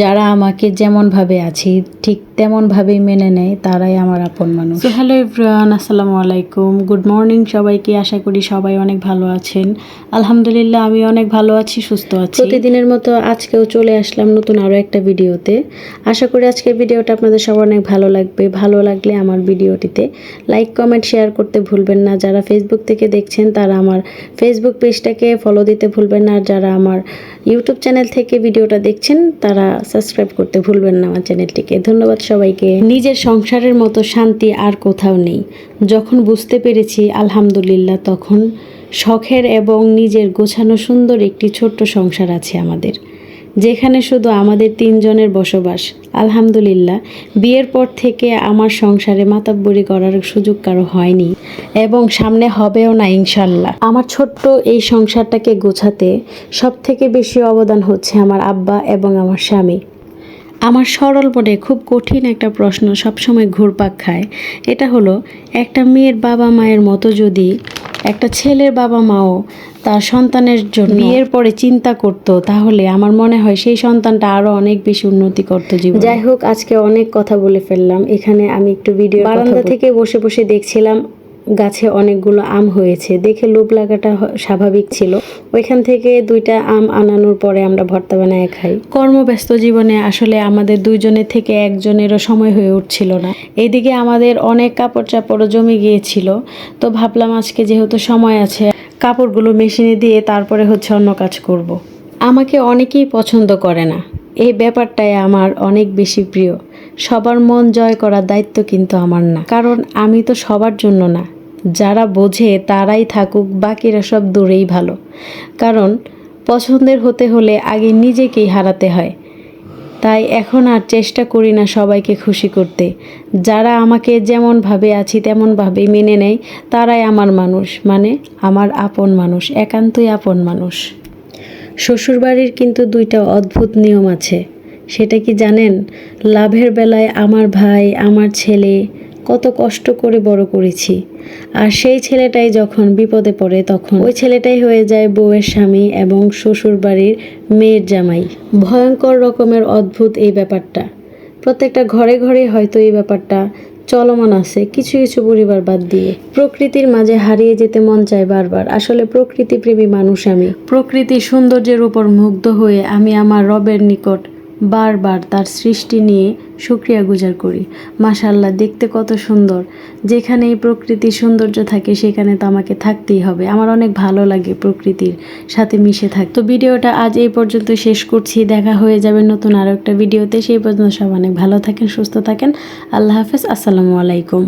যারা আমাকে যেমনভাবে আছি ঠিক তেমনভাবেই মেনে নেয় তারাই আমার আপন মানুষ। তো হ্যালো এভরিওয়ান, আসসালামু আলাইকুম, গুড মর্নিং সবাইকে। আশা করি সবাই অনেক ভালো আছেন। আলহামদুলিল্লাহ আমি অনেক ভালো আছি, সুস্থ আছি। প্রতিদিনের মতো আজকেও চলে আসলাম নতুন আরও একটা ভিডিওতে। আশা করি আজকের ভিডিওটা আপনাদের সবার অনেক ভালো লাগবে। ভালো লাগলে আমার ভিডিওটিতে লাইক কমেন্ট শেয়ার করতে ভুলবেন না। যারা ফেসবুক থেকে দেখছেন তারা আমার ফেসবুক পেজটাকে ফলো দিতে ভুলবেন না। আর যারা আমার ইউটিউব চ্যানেল থেকে ভিডিওটা দেখছেন তারা সাবস্ক্রাইব করতে ভুলবেন না আমার চ্যানেলটিকে। ধন্যবাদ সবাইকে। নিজের সংসারের মতো শান্তি আর কোথাও নেই। যখন বুঝতে পেরেছি আলহামদুলিল্লাহ, তখন শখের এবং নিজের গোছানো সুন্দর একটি ছোট্ট সংসার আছে আমাদের, যেখানে শুধু আমাদের তিনজনের বসবাস। আলহামদুলিল্লাহ, বিয়ের পর থেকে আমার সংসারে মাতাব্বরি করার সুযোগ কারো হয়নি এবং সামনে হবেও না ইনশাল্লাহ। আমার ছোট্ট এই সংসারটাকে গোছাতে সব থেকে বেশি অবদান হচ্ছে আমার আব্বা এবং আমার স্বামী। আমার সরল মনে খুব কঠিন একটা প্রশ্ন সবসময় ঘুরপাক খায়। এটা হলো, একটা মেয়ের বাবা মায়ের মতো যদি একটা ছেলের বাবা মাও তার সন্তানের জন্য বিয়ের পরে চিন্তা করতো, তাহলে আমার মনে হয় সেই সন্তানটা আরো অনেক বেশি উন্নতি করতো জীবনে। যাই হোক, আজকে অনেক কথা বলে ফেললাম। এখানে আমি একটু ভিডিও বারান্দা থেকে বসে বসে দেখছিলাম গাছে অনেকগুলো আম হয়েছে, দেখে লোভ লাগাটা স্বাভাবিক ছিল। ওইখান থেকে 2টা আম আনানোর পরে আমরা ভর্তা বানায় খাই। কর্মব্যস্ত জীবনে আসলে আমাদের দুইজনের থেকে একজনেরও সময় হয়ে উঠছিল না। এদিকে আমাদের অনেক কাপড় চাপড়ও জমে গিয়েছিল। তো ভাবলাম আজকে যেহেতু সময় আছে, কাপড়গুলো মেশিনে দিয়ে তারপরে অন্য কাজ করব। আমাকে অনেকেই পছন্দ করে না, এই ব্যাপারটাই আমার অনেক বেশি প্রিয়। সবার মন জয় করার দায়িত্ব কিন্তু আমার না, কারণ আমি তো সবার জন্য না। যারা বোঝে তারাই থাকুক, বাকিরা সব দূরেই ভালো। কারণ পছন্দের হতে হলে আগে নিজেকেই হারাতে হয়। তাই এখন আর চেষ্টা করি না সবাইকে খুশি করতে। যারা আমাকে যেমনভাবে আছি তেমনভাবেই মেনে নেয় তারাই আমার মানুষ, মানে আমার আপন মানুষ, একান্তই আপন মানুষ। শ্বশুরবাড়ির কিন্তু 2টা অদ্ভুত নিয়ম আছে। সেটা কি জানেন? লাভের বেলায় আমার ভাই, আমার ছেলে কত কষ্ট করে বড় করেছি, আর সেই ছেলেটাই যখন বিপদে পড়ে তখন ওই ছেলেটাই হয়ে যায় বউয়ের স্বামী এবং শ্বশুরবাড়ির মেয়ের জামাই। ভয়ঙ্কর রকমের অদ্ভুত এই ব্যাপারটা। প্রত্যেকটা ঘরে ঘরে হয়তো এই ব্যাপারটা চলমান আছে, কিছু কিছু পরিবার বাদ দিয়ে। প্রকৃতির মাঝে হারিয়ে যেতে মন চায় বারবার। আসলে প্রকৃতিপ্রেমী মানুষ আমি। প্রকৃতির সৌন্দর্যের উপর মুগ্ধ হয়ে আমি আমার রবের নিকট বারবার তার সৃষ্টি নিয়ে শুকরিয়া গুজার করি। মাশাআল্লাহ, দেখতে কত সুন্দর। যেখানে এই প্রকৃতির সৌন্দর্য থাকে সেখানে তো আমাকে থাকতেই হবে। আমার অনেক ভালো লাগে প্রকৃতির সাথে মিশে থাকতে। তো ভিডিওটা আজ এই পর্যন্ত শেষ করছি। দেখা হয়ে যাবে নতুন আরও একটা ভিডিওতে। সেই পর্যন্ত সব অনেক ভালো থাকেন, সুস্থ থাকেন। আল্লাহ হাফেজ, আসসালামু আলাইকুম।